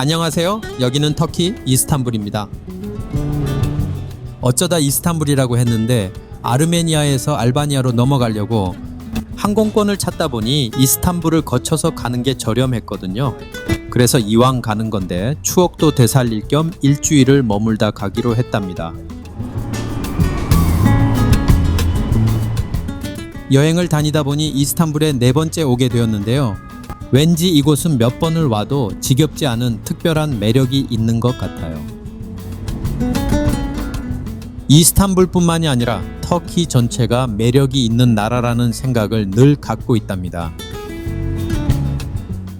안녕하세요. 여기는 터키 이스탄불입니다. 어쩌다 이스탄불이라고 했는데 아르메니아에서 알바니아로 넘어가려고 항공권을 찾다 보니 이스탄불을 거쳐서 가는 게 저렴했거든요. 그래서 이왕 가는 건데 추억도 되살릴 겸 일주일을 머물다 가기로 했답니다. 여행을 다니다 보니 이스탄불에 4번째 오게 되었는데요. 왠지 이곳은 몇 번을 와도 지겹지 않은 특별한 매력이 있는 것 같아요. 이스탄불뿐만이 아니라 터키 전체가 매력이 있는 나라라는 생각을 늘 갖고 있답니다.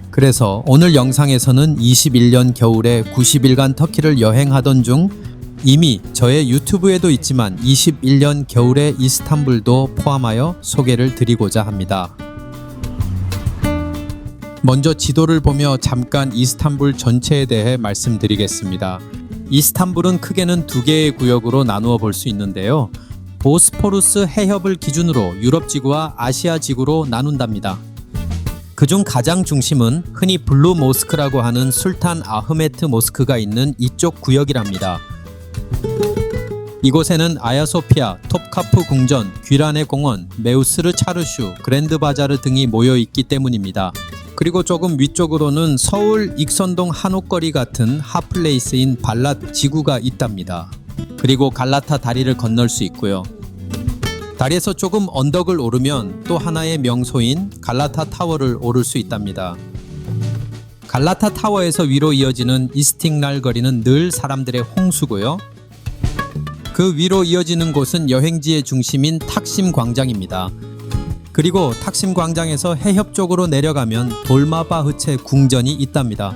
그래서 오늘 영상에서는 21년 겨울에 90일간 터키를 여행하던 중 이미 저의 유튜브에도 있지만 21년 겨울에 이스탄불도 포함하여 소개를 드리고자 합니다. 먼저 지도를 보며 잠깐 이스탄불 전체에 대해 말씀드리겠습니다. 이스탄불은 크게는 2개의 구역으로 나누어 볼 수 있는데요. 보스포루스 해협을 기준으로 유럽 지구와 아시아 지구로 나눈답니다. 그중 가장 중심은 흔히 블루 모스크라고 하는 술탄 아흐메트 모스크가 있는 이쪽 구역이랍니다. 이곳에는 아야소피아, 톱카프 궁전, 귀란의 공원, 메우스르 차르슈, 그랜드 바자르 등이 모여 있기 때문입니다. 그리고 조금 위쪽으로는 서울 익선동 한옥거리 같은 핫플레이스인 발랏 지구가 있답니다. 그리고 갈라타 다리를 건널 수 있고요. 다리에서 조금 언덕을 오르면 또 하나의 명소인 갈라타 타워를 오를 수 있답니다. 갈라타 타워에서 위로 이어지는 이스틱랄 거리는 늘 사람들의 홍수고요. 그 위로 이어지는 곳은 여행지의 중심인 탁심 광장입니다. 그리고 탁심 광장에서 해협 쪽으로 내려가면 돌마바흐체 궁전이 있답니다.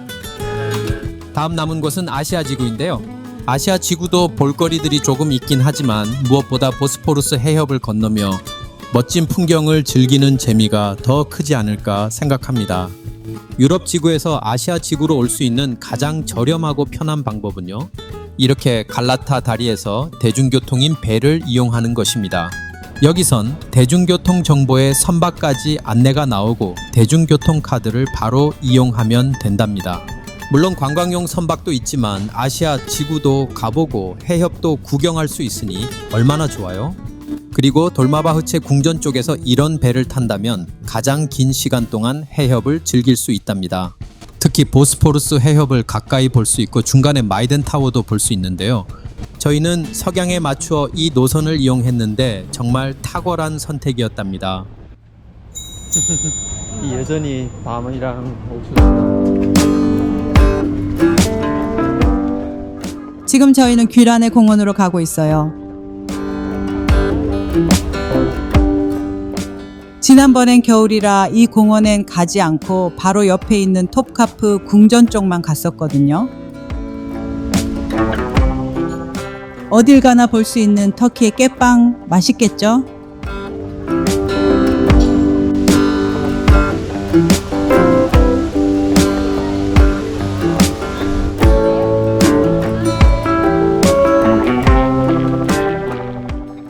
다음 남은 곳은 아시아 지구인데요. 아시아 지구도 볼거리들이 조금 있긴 하지만 무엇보다 보스포루스 해협을 건너며 멋진 풍경을 즐기는 재미가 더 크지 않을까 생각합니다. 유럽 지구에서 아시아 지구로 올 수 있는 가장 저렴하고 편한 방법은요, 이렇게 갈라타 다리에서 대중교통인 배를 이용하는 것입니다. 여기선 대중교통 정보의 선박까지 안내가 나오고 대중교통 카드를 바로 이용하면 된답니다. 물론 관광용 선박도 있지만 아시아 지구도 가보고 해협도 구경할 수 있으니 얼마나 좋아요? 그리고 돌마바흐체 궁전 쪽에서 이런 배를 탄다면 가장 긴 시간 동안 해협을 즐길 수 있답니다. 특히 보스포루스 해협을 가까이 볼 수 있고 중간에 마이덴 타워도 볼 수 있는데요. 저희는 석양에 맞추어 이 노선을 이용했는데 정말 탁월한 선택이었답니다. 여전히 밤이랑 옥수수가. 지금 저희는 귀란의 공원으로 가고 있어요. 지난번엔 겨울이라 이 공원엔 가지 않고 바로 옆에 있는 톱카프 궁전 쪽만 갔었거든요. 어딜 가나 볼 수 있는 터키의 깨빵 맛있겠죠?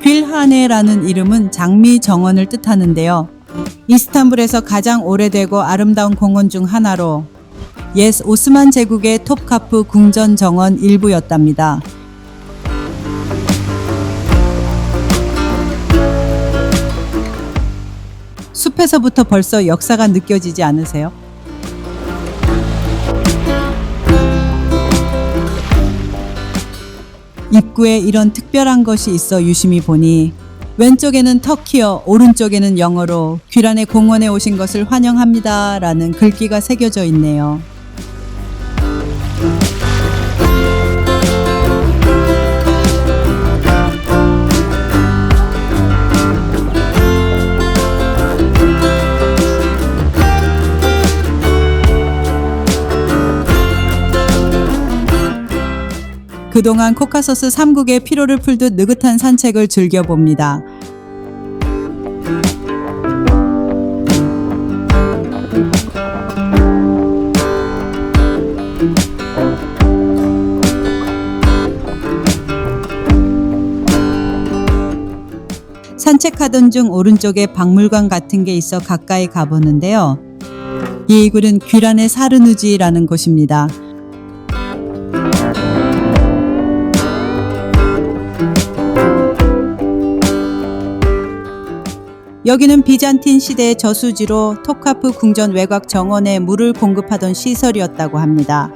휠하네라는 이름은 장미 정원을 뜻하는데요. 이스탄불에서 가장 오래되고 아름다운 공원 중 하나로 옛 오스만 제국의 톱카프 궁전 정원 일부였답니다. 숲에서부터 벌써 역사가 느껴지지 않으세요? 입구에 이런 특별한 것이 있어 유심히 보니 왼쪽에는 터키어, 오른쪽에는 영어로 귀란의 공원에 오신 것을 환영합니다 라는 글귀가 새겨져 있네요. 그동안 코카소스 3국의 피로를 풀듯 느긋한 산책을 즐겨봅니다. 산책하던 중 오른쪽에 박물관 같은 게 있어 가까이 가보는데요. 이 굴은 귀란의 사르누지라는 곳입니다. 여기는 비잔틴 시대의 저수지로 톱카프 궁전 외곽 정원에 물을 공급하던 시설이었다고 합니다.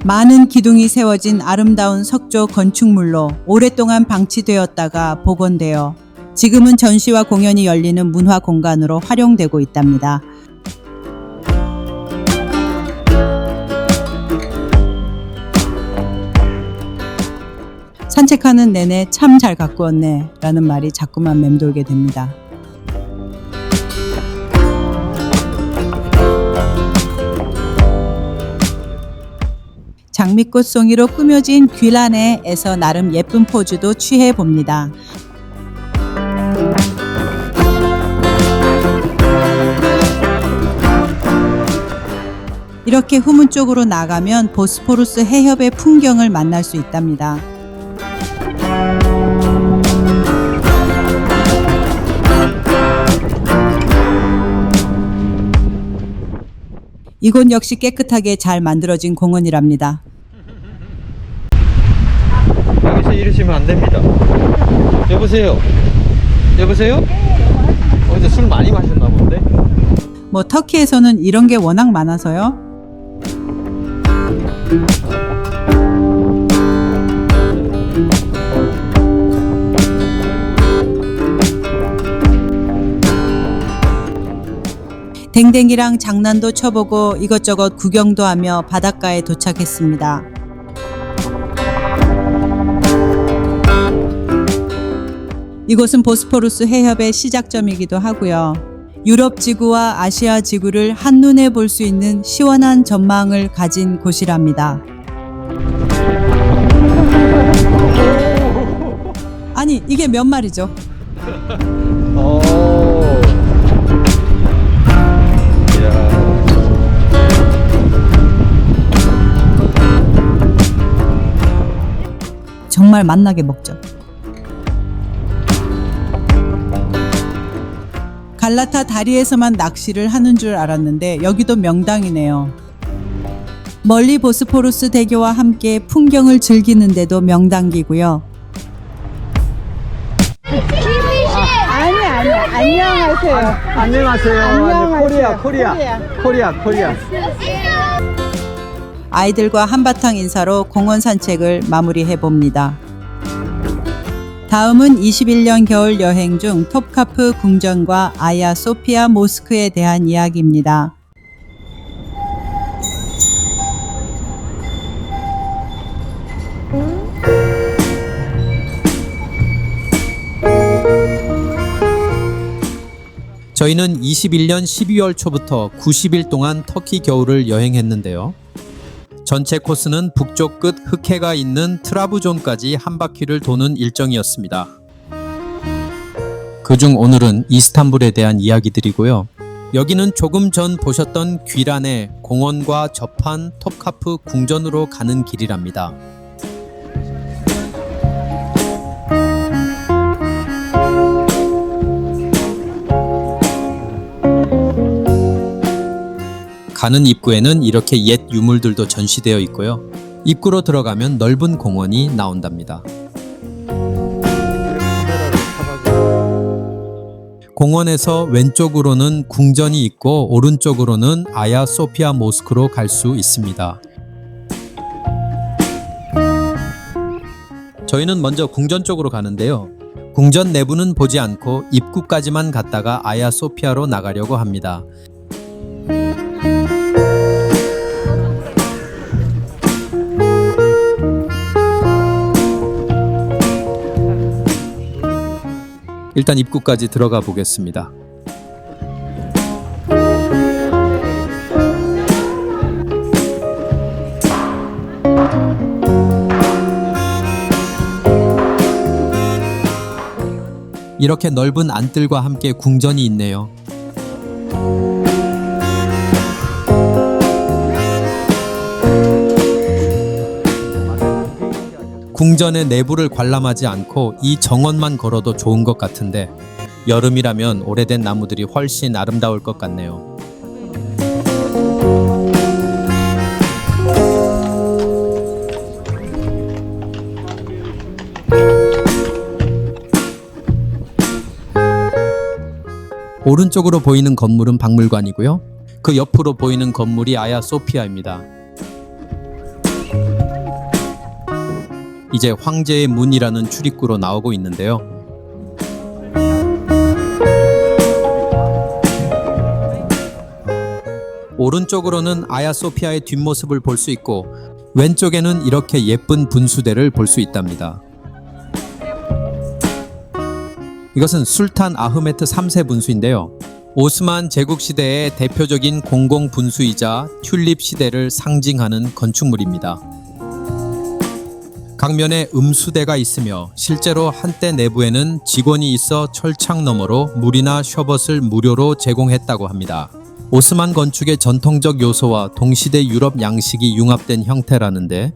많은 기둥이 세워진 아름다운 석조 건축물로 오랫동안 방치되었다가 복원되어 지금은 전시와 공연이 열리는 문화 공간으로 활용되고 있답니다. 산책하는 내내 참 잘 가꾸었네 라는 말이 자꾸만 맴돌게 됩니다. 장미꽃 송이로 꾸며진 귀란에에서 나름 예쁜 포즈도 취해 봅니다. 이렇게 후문 쪽으로 나가면 보스포루스 해협의 풍경을 만날 수 있답니다. 이곳 역시 깨끗하게 잘 만들어진 공원이랍니다. 여기서 이러시면 안 됩니다. 여보세요? 여보세요? 어제 술 많이 마셨나 본데? 뭐 터키에서는 이런 게 워낙 많아서요. 댕댕이랑 장난도 쳐보고 이것저것 구경도 하며 바닷가에 도착했습니다. 이곳은 보스포루스 해협의 시작점이기도 하고요. 유럽 지구와 아시아 지구를 한눈에 볼 수 있는 시원한 전망을 가진 곳이랍니다. 아니, 이게 몇 마리죠? 정말 맛나게 먹죠. 갈라타 다리에서만 낚시를 하는 줄 알았는데 여기도 명당이네요. 멀리 보스포루스 대교와 함께 풍경을 즐기는데도 명당기고요. 안녕하세요. 안녕하세요. 코리아. 아이들과 한바탕 인사로 공원 산책을 마무리해 봅니다. 다음은 21년 겨울 여행 중 톱카프 궁전과 아야 소피아 모스크에 대한 이야기입니다. 저희는 21년 12월 초부터 90일 동안 터키 겨울을 여행했는데요. 전체 코스는 북쪽 끝 흑해가 있는 트라부존까지 한 바퀴를 도는 일정이었습니다. 그중 오늘은 이스탄불에 대한 이야기들이고요. 여기는 조금 전 보셨던 귀란의 공원과 접한 톱카프 궁전으로 가는 길이랍니다. 가는 입구에는 이렇게 옛 유물들도 전시되어 있고요. 입구로 들어가면 넓은 공원이 나온답니다. 공원에서 왼쪽으로는 궁전이 있고 오른쪽으로는 아야 소피아 모스크로 갈 수 있습니다. 저희는 먼저 궁전 쪽으로 가는데요. 궁전 내부는 보지 않고 입구까지만 갔다가 아야 소피아로 나가려고 합니다. 일단 입구까지 들어가 보겠습니다. 이렇게 넓은 안뜰과 함께 궁전이 있네요. 궁전의 내부를 관람하지 않고 이 정원만 걸어도 좋은 것 같은데 여름이라면 오래된 나무들이 훨씬 아름다울 것 같네요. 오른쪽으로 보이는 건물은 박물관이고요. 그 옆으로 보이는 건물이 아야 소피아입니다. 이제 황제의 문이라는 출입구로 나오고 있는데요. 오른쪽으로는 아야 소피아의 뒷모습을 볼 수 있고 왼쪽에는 이렇게 예쁜 분수대를 볼 수 있답니다. 이것은 술탄 아흐메트 3세 분수인데요. 오스만 제국 시대의 대표적인 공공 분수이자 튤립 시대를 상징하는 건축물입니다. 각면에 음수대가 있으며 실제로 한때 내부에는 직원이 있어 철창 너머로 물이나 셔벗을 무료로 제공했다고 합니다. 오스만 건축의 전통적 요소와 동시대 유럽 양식이 융합된 형태라는데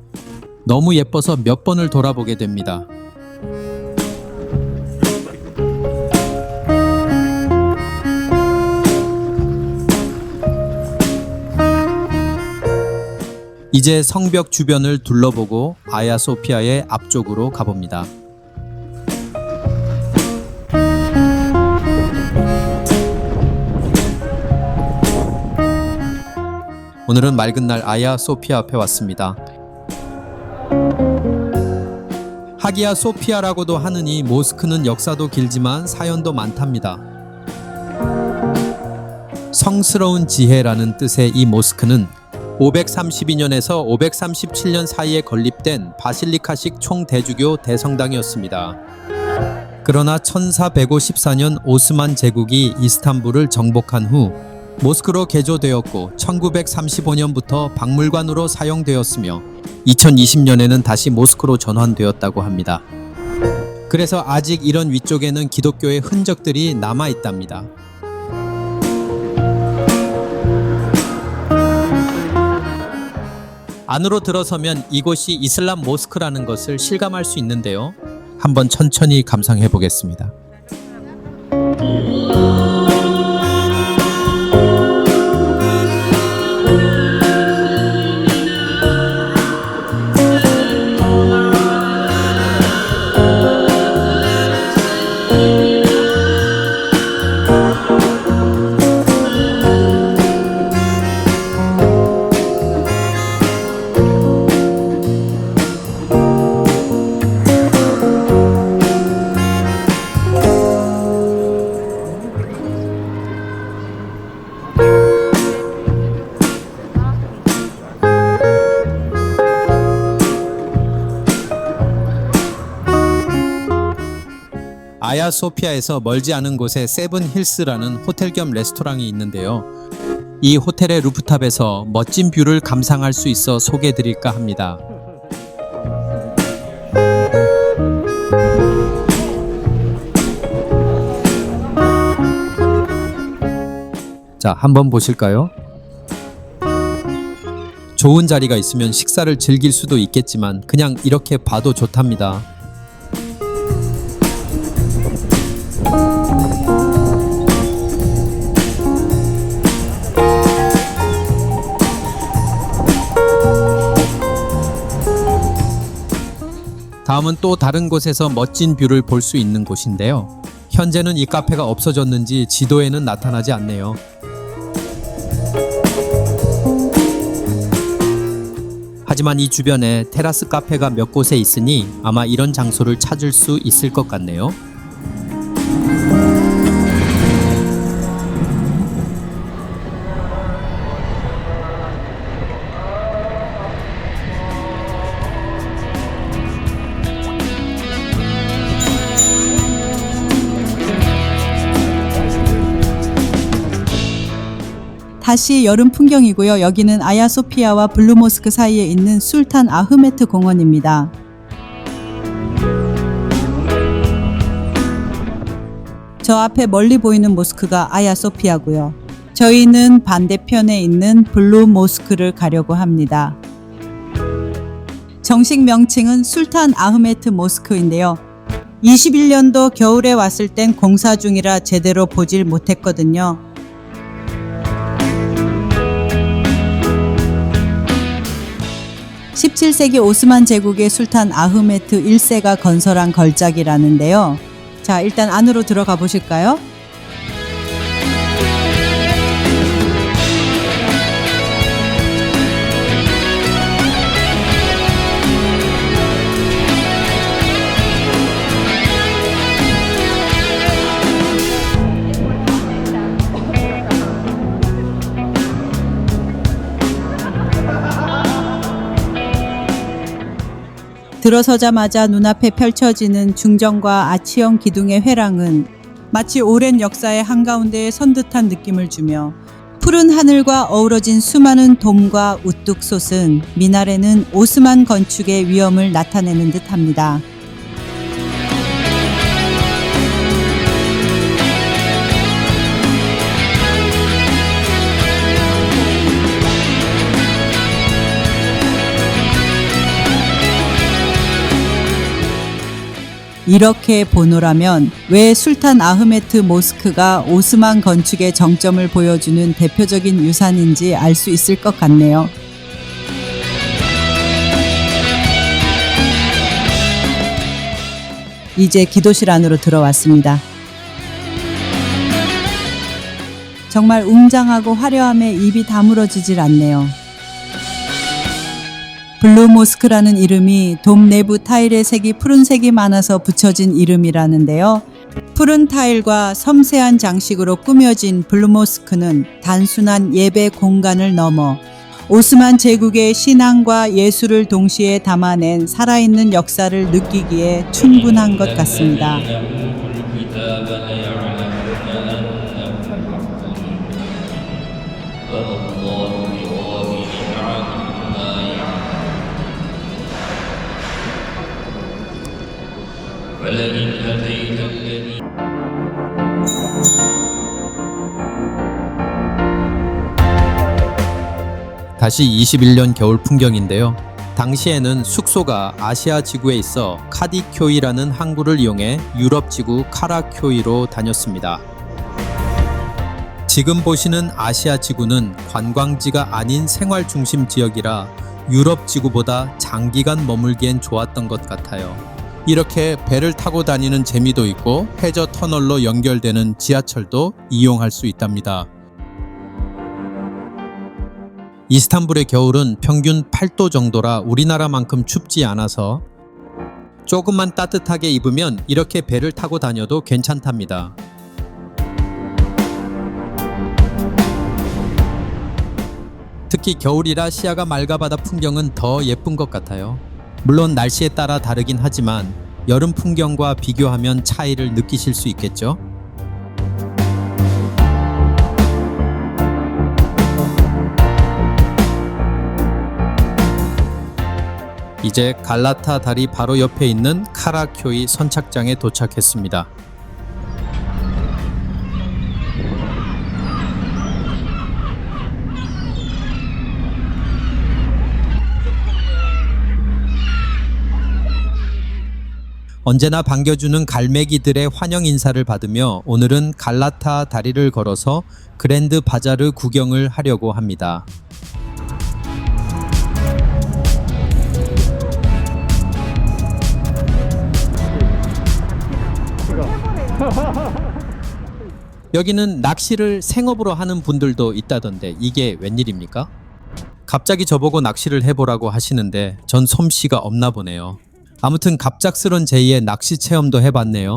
너무 예뻐서 몇 번을 돌아보게 됩니다. 이제 성벽 주변을 둘러보고 아야 소피아의 앞쪽으로 가봅니다. 오늘은 맑은 날 아야 소피아 앞에 왔습니다. 하기야 소피아라고도 하느니 모스크는 역사도 길지만 사연도 많답니다. 성스러운 지혜라는 뜻의 이 모스크는 532년에서 537년 사이에 건립된 바실리카식 총대주교 대성당이었습니다. 그러나 1454년 오스만 제국이 이스탄불을 정복한 후 모스크로 개조되었고 1935년부터 박물관으로 사용되었으며 2020년에는 다시 모스크로 전환되었다고 합니다. 그래서 아직 이런 위쪽에는 기독교의 흔적들이 남아 있답니다. 안으로 들어서면 이곳이 이슬람 모스크라는 것을 실감할 수 있는데요. 한번 천천히 감상해 보겠습니다. 아야 소피아에서 멀지 않은 곳에 세븐힐스라는 호텔 겸 레스토랑이 있는데요. 이 호텔의 루프탑에서 멋진 뷰를 감상할 수 있어 소개해드릴까 합니다. 자, 한번 보실까요? 좋은 자리가 있으면 식사를 즐길 수도 있겠지만 그냥 이렇게 봐도 좋답니다. 다음은 또 다른 곳에서 멋진 뷰를 볼 수 있는 곳인데요. 현재는 이 카페가 없어졌는지 지도에는 나타나지 않네요. 하지만 이 주변에 테라스 카페가 몇 곳에 있으니 아마 이런 장소를 찾을 수 있을 것 같네요. 다시 여름 풍경이고요. 여기는 아야 소피아와 블루모스크 사이에 있는 술탄 아흐메트 공원입니다. 저 앞에 멀리 보이는 모스크가 아야 소피아고요. 저희는 반대편에 있는 블루모스크를 가려고 합니다. 정식 명칭은 술탄 아흐메트 모스크인데요. 21년도 겨울에 왔을 땐 공사 중이라 제대로 보질 못했거든요. (17세기) 오스만 제국의 술탄 아흐메트 1세가 건설한 걸작이라는데요. 자, 일단 안으로 들어가 보실까요? 들어서자마자 눈앞에 펼쳐지는 중정과 아치형 기둥의 회랑은 마치 오랜 역사의 한가운데에 선 듯한 느낌을 주며 푸른 하늘과 어우러진 수많은 돔과 우뚝 솟은 미나레는 오스만 건축의 위엄을 나타내는 듯합니다. 이렇게 보노라면 왜 술탄 아흐메트 모스크가 오스만 건축의 정점을 보여주는 대표적인 유산인지 알 수 있을 것 같네요. 이제 기도실 안으로 들어왔습니다. 정말 웅장하고 화려함에 입이 다물어지질 않네요. 블루 모스크라는 이름이 돔 내부 타일의 색이 푸른색이 많아서 붙여진 이름이라는데요. 푸른 타일과 섬세한 장식으로 꾸며진 블루 모스크는 단순한 예배 공간을 넘어 오스만 제국의 신앙과 예술을 동시에 담아낸 살아있는 역사를 느끼기에 충분한 것 같습니다. 다시 21년 겨울 풍경인데요. 당시에는 숙소가 아시아 지구에 있어 카디쿄이라는 항구를 이용해 유럽 지구 카라쿄이로 다녔습니다. 지금 보시는 아시아 지구는 관광지가 아닌 생활 중심 지역이라 유럽 지구보다 장기간 머물기엔 좋았던 것 같아요. 이렇게 배를 타고 다니는 재미도 있고 해저 터널로 연결되는 지하철도 이용할 수 있답니다. 이스탄불의 겨울은 평균 8도 정도라 우리나라만큼 춥지 않아서 조금만 따뜻하게 입으면 이렇게 배를 타고 다녀도 괜찮답니다. 특히 겨울이라 시야가 맑아 바다 풍경은 더 예쁜 것 같아요. 물론 날씨에 따라 다르긴 하지만 여름 풍경과 비교하면 차이를 느끼실 수 있겠죠? 이제 갈라타 다리 바로 옆에 있는 카라쿄이 선착장에 도착했습니다. 언제나 반겨주는 갈매기들의 환영 인사를 받으며 오늘은 갈라타 다리를 걸어서 그랜드 바자르 구경을 하려고 합니다. 여기는 낚시를 생업으로 하는 분들도 있다던데 이게 웬일입니까? 갑자기 저보고 낚시를 해보라고 하시는데 전 솜씨가 없나 보네요. 아무튼 갑작스런 제의에 낚시 체험도 해봤네요.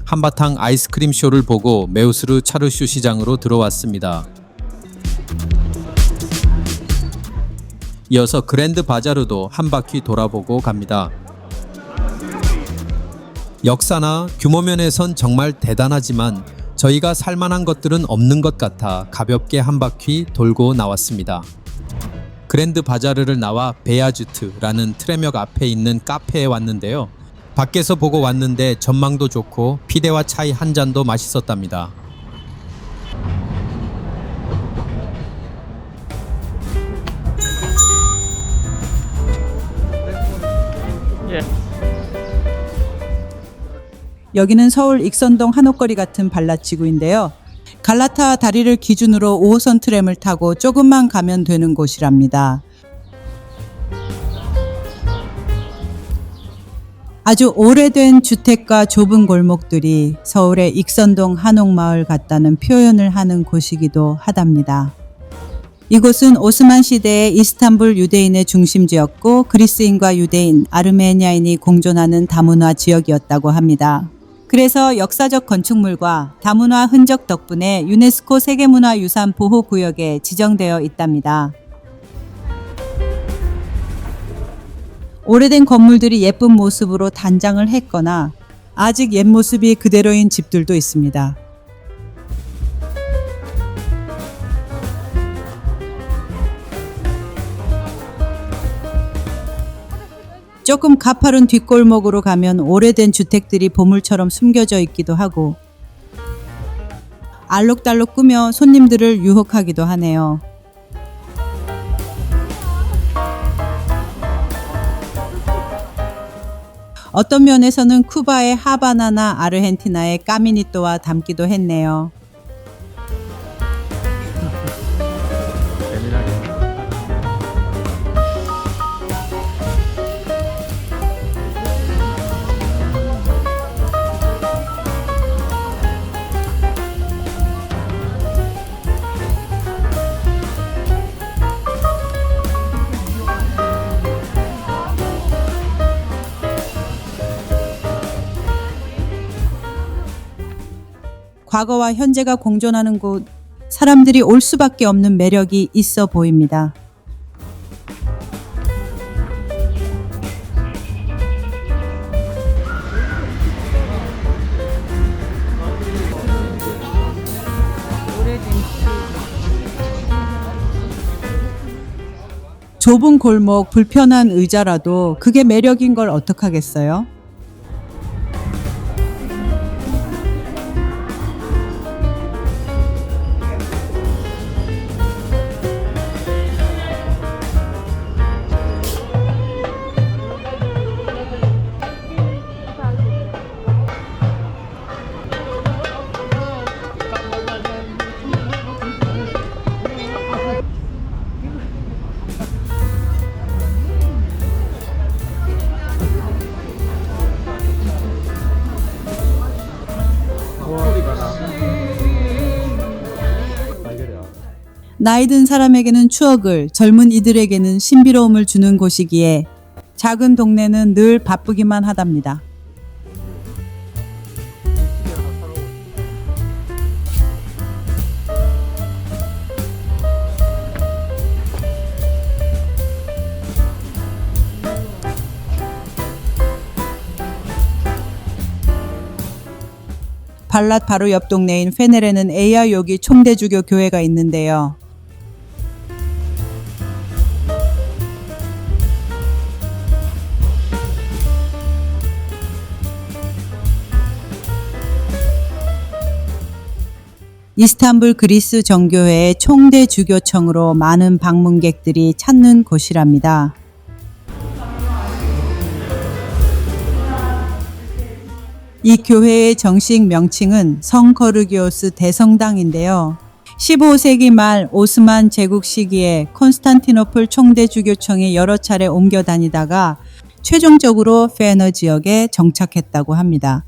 한바탕 아이스크림 쇼를 보고 메우스르 차르슈 시장으로 들어왔습니다. 이어서 그랜드 바자르도 한 바퀴 돌아보고 갑니다. 역사나 규모 면에선 정말 대단하지만 저희가 살만한 것들은 없는 것 같아 가볍게 한 바퀴 돌고 나왔습니다. 그랜드 바자르를 나와 베야주트라는 트램역 앞에 있는 카페에 왔는데요. 밖에서 보고 왔는데 전망도 좋고 피데와 차이 한 잔도 맛있었답니다. 여기는 서울 익선동 한옥거리 같은 발라지구인데요. 갈라타 다리를 기준으로 5호선 트램을 타고 조금만 가면 되는 곳이랍니다. 아주 오래된 주택과 좁은 골목들이 서울의 익선동 한옥마을 같다는 표현을 하는 곳이기도 하답니다. 이곳은 오스만 시대의 이스탄불 유대인의 중심지였고 그리스인과 유대인, 아르메니아인이 공존하는 다문화 지역이었다고 합니다. 그래서 역사적 건축물과 다문화 흔적 덕분에 유네스코 세계문화유산 보호구역에 지정되어 있답니다. 오래된 건물들이 예쁜 모습으로 단장을 했거나 아직 옛 모습이 그대로인 집들도 있습니다. 조금 가파른 뒷골목으로 가면 오래된 주택들이 보물처럼 숨겨져 있기도 하고 알록달록 꾸며 손님들을 유혹하기도 하네요. 어떤 면에서는 쿠바의 하바나나 아르헨티나의 까미니또와 닮기도 했네요. 과거와 현재가 공존하는 곳, 사람들이 올 수밖에 없는 매력이 있어 보입니다. 좁은 골목, 불편한 의자라도 그게 매력인 걸 어떡하겠어요? 나이 든 사람에게는 추억을, 젊은 이들에게는 신비로움을 주는 곳이기에 작은 동네는 늘 바쁘기만 하답니다. 발랏 바로 옆 동네인 페넬에는 에야요기 총대주교 교회가 있는데요. 이스탄불 그리스 정교회의 총대주교청으로 많은 방문객들이 찾는 곳이랍니다. 이 교회의 정식 명칭은 성거르기오스 대성당인데요. 15세기 말 오스만 제국 시기에 콘스탄티노플 총대주교청이 여러 차례 옮겨 다니다가 최종적으로 페너 지역에 정착했다고 합니다.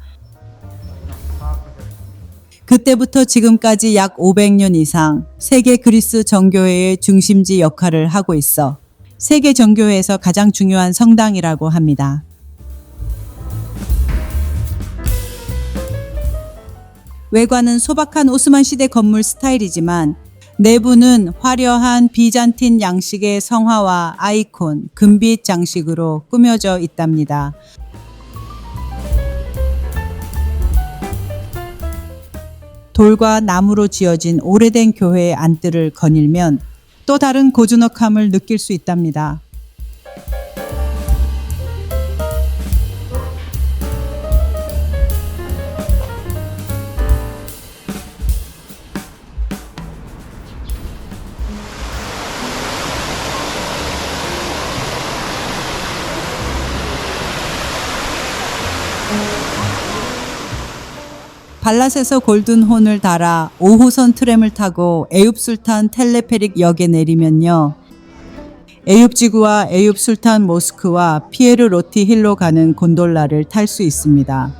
그때부터 지금까지 약 500년 이상 세계 그리스 정교회의 중심지 역할을 하고 있어 세계 정교회에서 가장 중요한 성당이라고 합니다. 외관은 소박한 오스만 시대 건물 스타일이지만 내부는 화려한 비잔틴 양식의 성화와 아이콘, 금빛 장식으로 꾸며져 있답니다. 돌과 나무로 지어진 오래된 교회의 안뜰을 거닐면 또 다른 고즈넉함을 느낄 수 있답니다. 발랏에서 골든혼을 달아 5호선 트램을 타고 에욤술탄 텔레페릭 역에 내리면요. 에윳 지구와 에윳 술탄 모스크와 피에르 로티 힐로 가는 곤돌라를 탈 수 있습니다.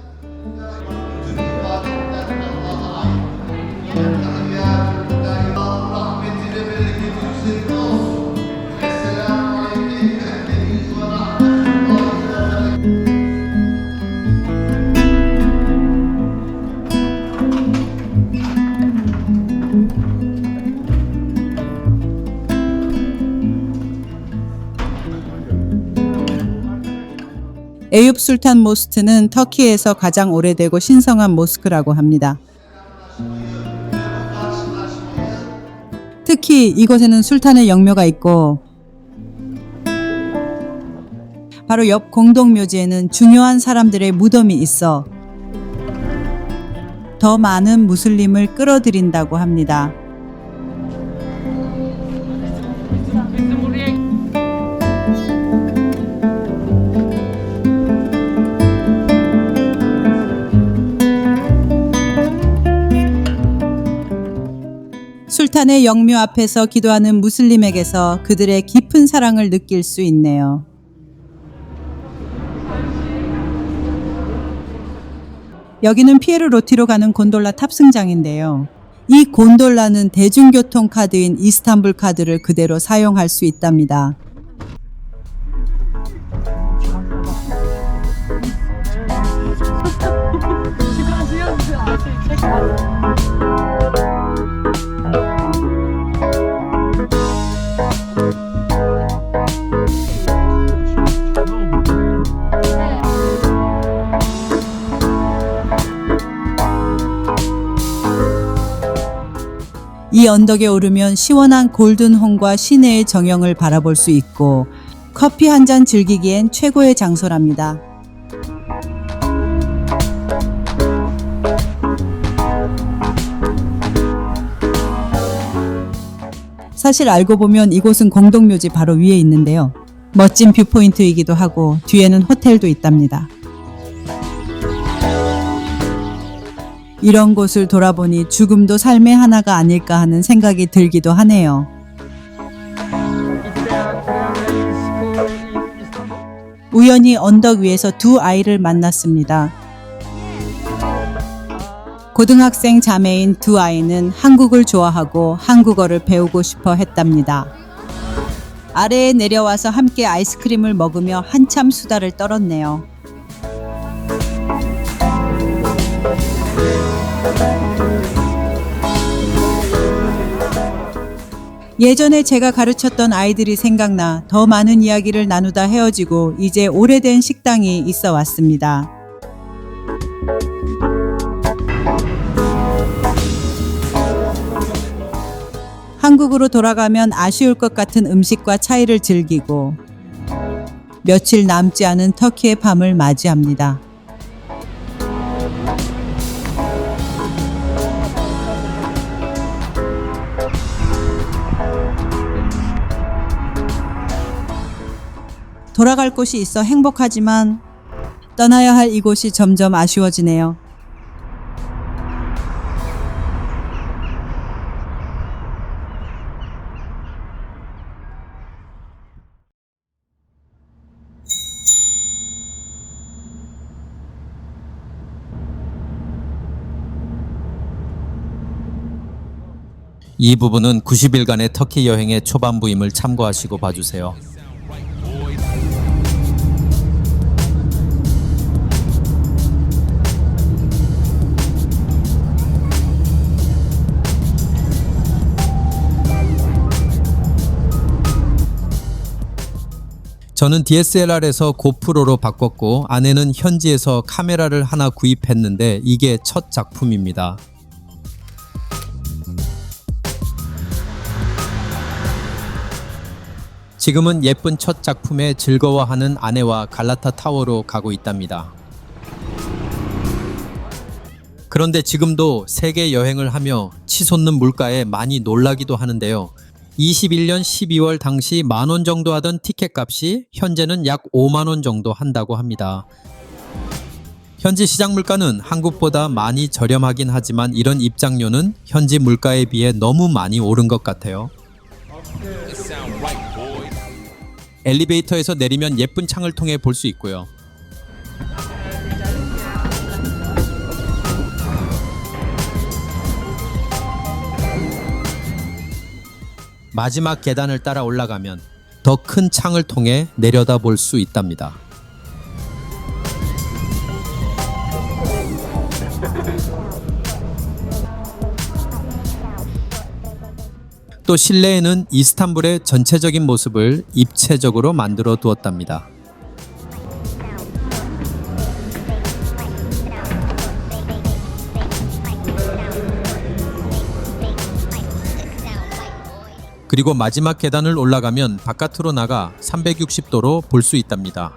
에윳 술탄 모스크는 터키에서 가장 오래되고 신성한 모스크라고 합니다. 특히 이곳에는 술탄의 영묘가 있고 바로 옆 공동묘지에는 중요한 사람들의 무덤이 있어 더 많은 무슬림을 끌어들인다고 합니다. 술탄의 영묘 앞에서 기도하는 무슬림에게서 그들의 깊은 사랑을 느낄 수 있네요. 여기는 피에르 로티로 가는 곤돌라 탑승장인데요. 이 곤돌라는 대중교통 카드인 이스탄불 카드를 그대로 사용할 수 있답니다. 이 언덕에 오르면 시원한 골든홈과 시내의 정영을 바라볼 수 있고 커피 한 잔 즐기기엔 최고의 장소랍니다. 사실 알고 보면 이곳은 공동묘지 바로 위에 있는데요. 멋진 뷰포인트이기도 하고 뒤에는 호텔도 있답니다. 이런 곳을 돌아보니 죽음도 삶의 하나가 아닐까 하는 생각이 들기도 하네요. 우연히 언덕 위에서 두 아이를 만났습니다. 고등학생 자매인 두 아이는 한국을 좋아하고 한국어를 배우고 싶어 했답니다. 아래에 내려와서 함께 아이스크림을 먹으며 한참 수다를 떨었네요. 예전에 제가 가르쳤던 아이들이 생각나 더 많은 이야기를 나누다 헤어지고 이제 오래된 식당이 있어 왔습니다. 한국으로 돌아가면 아쉬울 것 같은 음식과 차이를 즐기고 며칠 남지 않은 터키의 밤을 맞이합니다. 돌아갈 곳이 있어 행복하지만 떠나야 할 이곳이 점점 아쉬워지네요. 이 부분은 90일간의 터키 여행의 초반부임을 참고하시고 봐주세요. 저는 DSLR에서 고프로로 바꿨고 아내는 현지에서 카메라를 하나 구입했는데 이게 첫 작품입니다. 지금은 예쁜 첫 작품에 즐거워하는 아내와 갈라타 타워로 가고 있답니다. 그런데 지금도 세계 여행을 하며 치솟는 물가에 많이 놀라기도 하는데요. 21년 12월 당시 10,000원 정도 하던 티켓 값이 현재는 약 50,000원 정도 한다고 합니다. 현지 시장 물가는 한국보다 많이 저렴하긴 하지만 이런 입장료는 현지 물가에 비해 너무 많이 오른 것 같아요. 엘리베이터에서 내리면 예쁜 창을 통해 볼 수 있고요. 마지막 계단을 따라 올라가면 더 큰 창을 통해 내려다볼 수 있답니다. 또 실내에는 이스탄불의 전체적인 모습을 입체적으로 만들어 두었답니다. 그리고 마지막 계단을 올라가면 바깥으로 나가 360도로 볼 수 있답니다.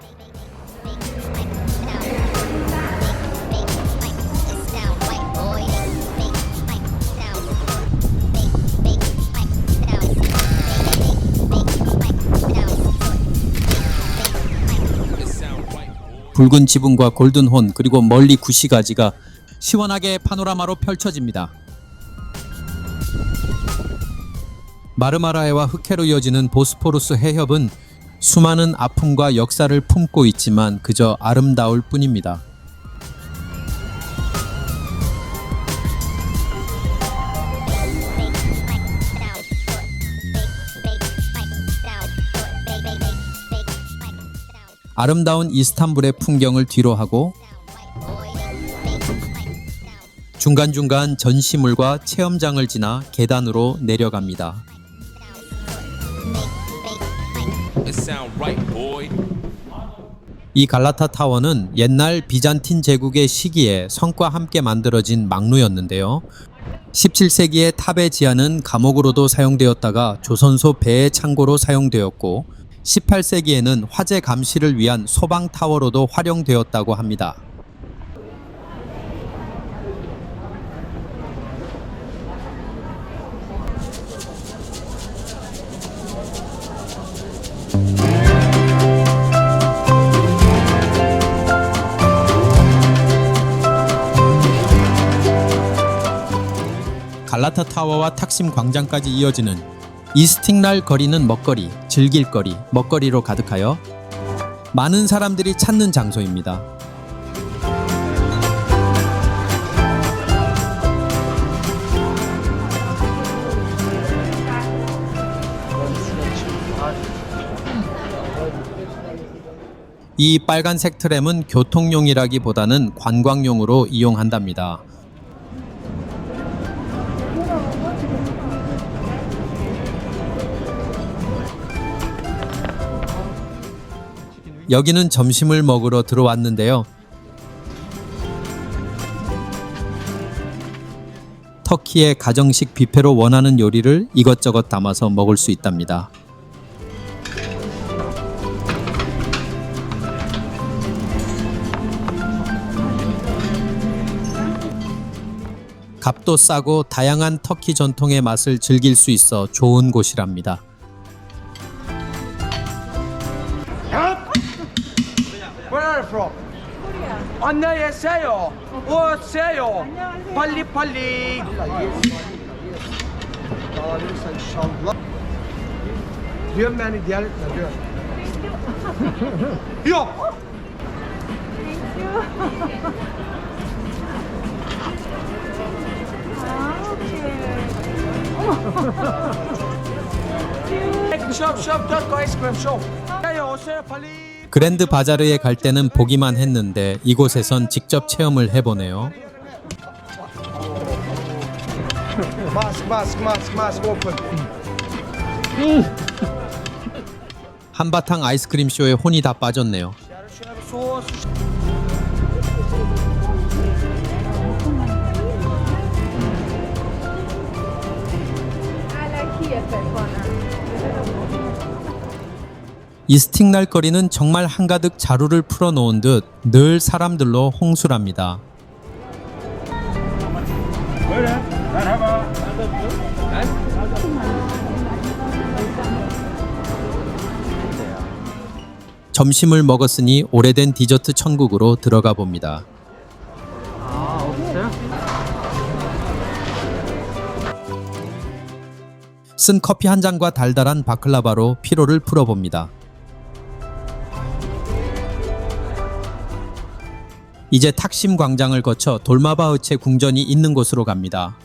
붉은 지붕과 골든혼 그리고 멀리 구시가지가 시원하게 파노라마로 펼쳐집니다. 마르마라해와 흑해로 이어지는 보스포루스 해협은 수많은 아픔과 역사를 품고 있지만 그저 아름다울 뿐입니다. 아름다운 이스탄불의 풍경을 뒤로하고 중간중간 전시물과 체험장을 지나 계단으로 내려갑니다. 이 갈라타 타워는 옛날 비잔틴 제국의 시기에 성과 함께 만들어진 망루였는데요. 17세기에 탑의 지하는 감옥으로도 사용되었다가 조선소 배의 창고로 사용되었고 18세기에는 화재 감시를 위한 소방 타워로도 활용되었다고 합니다. 갈라타 타워와 탁심 광장까지 이어지는 이스틱랄 거리는 먹거리, 즐길 거리, 먹거리로 가득하여 많은 사람들이 찾는 장소입니다. 이 빨간색 트램은 교통용이라기보다는 관광용으로 이용한답니다. 여기는 점심을 먹으러 들어왔는데요. 터키의 가정식 뷔페로 원하는 요리를 이것저것 담아서 먹을 수 있답니다. 값도 싸고 다양한 터키 전통의 맛을 즐길 수 있어 좋은 곳이랍니다. Where are you from? Korea. 안녕하세요. 오세요. 빨리 빨리. Diyorum beni diğer diyor. Yok. Shop shop Turk ice cream shop. 오세요 빨리. 그랜드 바자르에 갈 때는 보기만 했는데 이곳에선 직접 체험을 해보네요. Mask open. 한바탕 아이스크림 쇼에 혼이 다 빠졌네요. Şöyle bir sos. 이스틱랄 거리는 정말 한가득 자루를 풀어놓은 듯 늘 사람들로 홍수랍니다. 점심을 먹었으니 오래된 디저트 천국으로 들어가 봅니다. 쓴 커피 한 잔과 달달한 바클라바로 피로를 풀어봅니다. 이제 탁심 광장을 거쳐 돌마바흐체 궁전이 있는 곳으로 갑니다.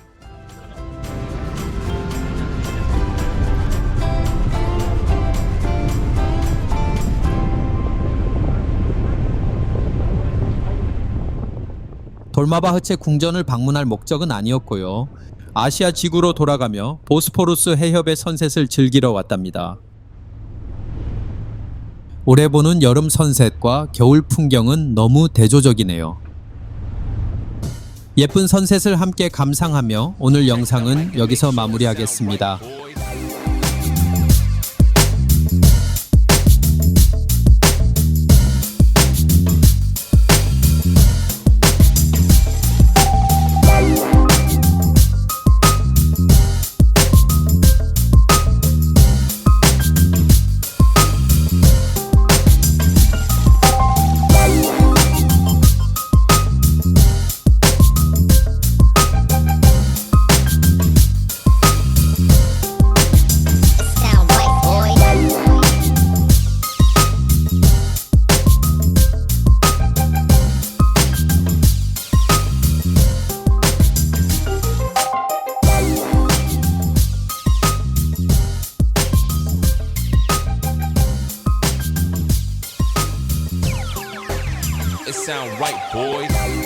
돌마바흐체 궁전을 방문할 목적은 아니었고요. 아시아 지구로 돌아가며 보스포루스 해협의 선셋을 즐기러 왔답니다. 올해 보는 여름 선셋과 겨울 풍경은 너무 대조적이네요. 예쁜 선셋을 함께 감상하며 오늘 영상은 여기서 마무리하겠습니다. It sound right, boys.